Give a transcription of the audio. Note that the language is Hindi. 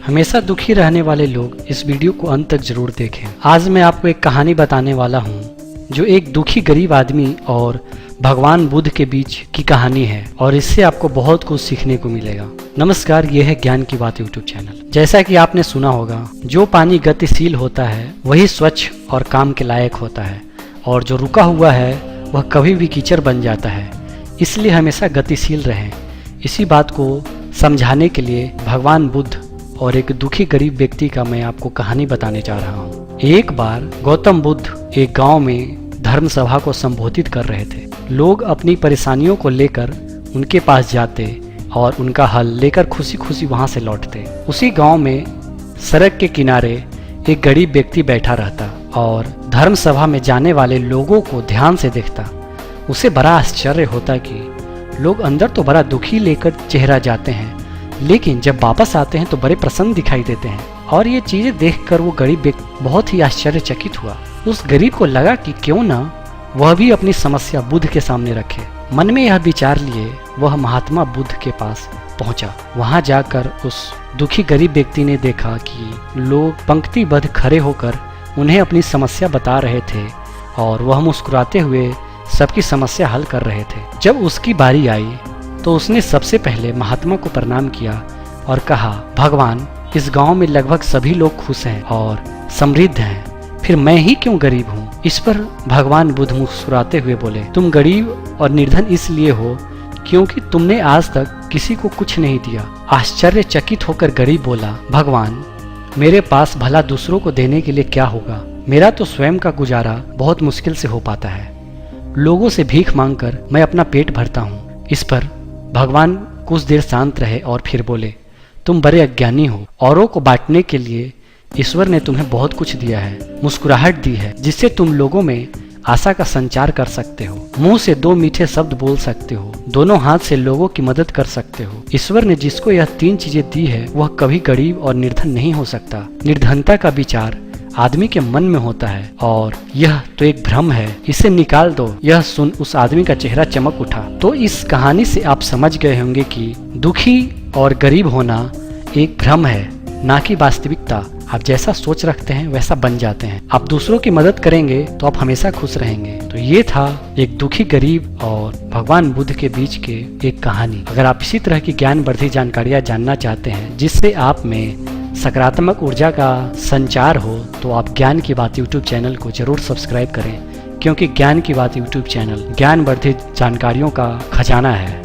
हमेशा दुखी रहने वाले लोग इस वीडियो को अंत तक जरूर देखें। आज मैं आपको एक कहानी बताने वाला हूँ जो एक दुखी गरीब आदमी और भगवान बुद्ध के बीच की कहानी है और इससे आपको बहुत कुछ सीखने को मिलेगा। नमस्कार, यह है ज्ञान की बात यूट्यूब चैनल। जैसा कि आपने सुना होगा, जो पानी गतिशील होता है वही स्वच्छ और काम के लायक होता है और जो रुका हुआ है वह कभी भी कीचड़ बन जाता है। इसलिए हमेशा गतिशील रहें। इसी बात को समझाने के लिए भगवान बुद्ध और एक दुखी गरीब व्यक्ति का मैं आपको कहानी बताने जा रहा हूँ। एक बार गौतम बुद्ध एक गांव में धर्म सभा को संबोधित कर रहे थे। लोग अपनी परेशानियों को लेकर उनके पास जाते और उनका हल लेकर खुशी खुशी वहां से लौटते। उसी गांव में सड़क के किनारे एक गरीब व्यक्ति बैठा रहता और धर्म सभा में जाने वाले लोगों को ध्यान से देखता। उसे बड़ा आश्चर्य होता कि लोग अंदर तो बड़ा दुखी लेकर चेहरा जाते हैं, लेकिन जब वापस आते हैं तो बड़े प्रसन्न दिखाई देते हैं। और ये चीजें देखकर वो गरीब व्यक्ति बहुत ही आश्चर्यचकित हुआ। उस गरीब को लगा कि क्यों ना वह भी अपनी समस्या बुद्ध के सामने रखे। मन में यह विचार लिए वह महात्मा बुद्ध के पास पहुंचा। वहां जाकर उस दुखी गरीब व्यक्ति ने देखा कि लोग पंक्तिबद्ध खड़े होकर उन्हें अपनी समस्या बता रहे थे और वह मुस्कुराते हुए सबकी समस्या हल कर रहे थे। जब उसकी बारी आई तो उसने सबसे पहले महात्मा को प्रणाम किया और कहा, भगवान, इस गांव में लगभग सभी लोग खुश हैं और समृद्ध हैं, फिर मैं ही क्यों गरीब हूँ। इस पर भगवान बुद्ध मुस्कुराते हुए बोले, तुम गरीब और निर्धन इसलिए हो क्योंकि तुमने आज तक किसी को कुछ नहीं दिया। आश्चर्यचकित होकर गरीब बोला, भगवान, मेरे पास भला दूसरों को देने के लिए क्या होगा। मेरा तो स्वयं का गुजारा बहुत मुश्किल से हो पाता है। लोगों से भीख मांगकर मैं अपना पेट भरता हूँ। इस पर भगवान कुछ देर शांत रहे और फिर बोले, तुम बड़े अज्ञानी हो। औरों को बांटने के लिए ईश्वर ने तुम्हें बहुत कुछ दिया है, मुस्कुराहट दी है जिससे तुम लोगों में आशा का संचार कर सकते हो, मुंह से दो मीठे शब्द बोल सकते हो, दोनों हाथ से लोगों की मदद कर सकते हो। ईश्वर ने जिसको यह तीन चीजें दी है वह कभी गरीब और निर्धन नहीं हो सकता। निर्धनता का विचार आदमी के मन में होता है और यह तो एक भ्रम है, इसे निकाल दो। यह सुन उस आदमी का चेहरा चमक उठा। तो इस कहानी से आप समझ गए होंगे कि दुखी और गरीब होना एक भ्रम है, ना कि वास्तविकता। आप जैसा सोच रखते हैं वैसा बन जाते हैं। आप दूसरों की मदद करेंगे तो आप हमेशा खुश रहेंगे। तो ये था एक दुखी गरीब और भगवान बुद्ध के बीच के एक कहानी। अगर आप इसी तरह की ज्ञानवर्धक जानकारियां जानना चाहते हैं जिससे आप में सकारात्मक ऊर्जा का संचार हो, तो आप ज्ञान की बात यूट्यूब चैनल को जरूर सब्सक्राइब करें, क्योंकि ज्ञान की बात यूट्यूब चैनल ज्ञानवर्धक जानकारियों का खजाना है।